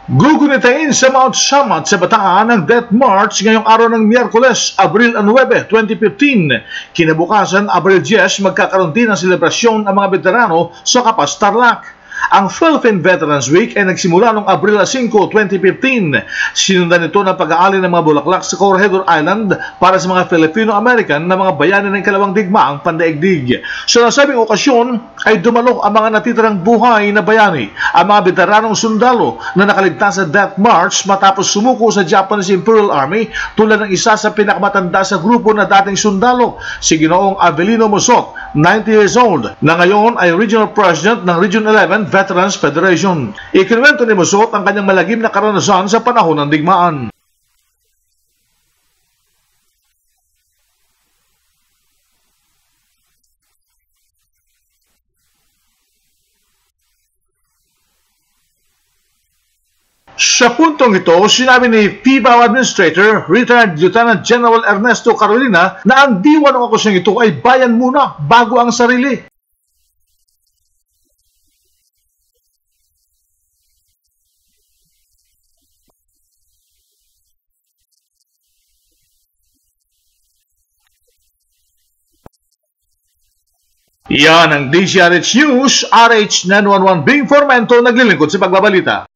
Gugunitain sa Mount Samat sa Bataan ang Death March ngayong araw ng Miyerkules, Abril 9, 2015. Kinabukasan, Abril 10, magkakaroon din ng selebrasyon ang mga veterano sa Kapas, Tarlac. Ang Philippine Veterans Week ay nagsimula noong Abril 5, 2015. Sinundan ito ng pag-aali ng mga bulaklak sa Corregidor Island para sa mga Filipino-American na mga bayani ng ikalawang digmaang pandaigdig. Sa nasabing okasyon ay dumalo ang mga natitirang buhay na bayani, ang mga veteranong sundalo na nakaligtas sa Death March matapos sumuko sa Japanese Imperial Army, tulad ng isa sa pinakamatanda sa grupo na dating sundalo, si Ginoong Avelino Musot, 90 years old, na ngayon ay Regional President ng Region 11 Veterans Federation. Ikinuwento ni Musot ang kanyang malagim na karanasan sa panahon ng digmaan. Sa puntong ito, sinabi ni PBAW Administrator, Retired Lieutenant General Ernesto Carolina, na ang diwa ng okusyong ito ay bayan muna bago ang sarili. Yan ang DZRH News, RH 911 Bing Formento naglilingkod sa pagbabalita.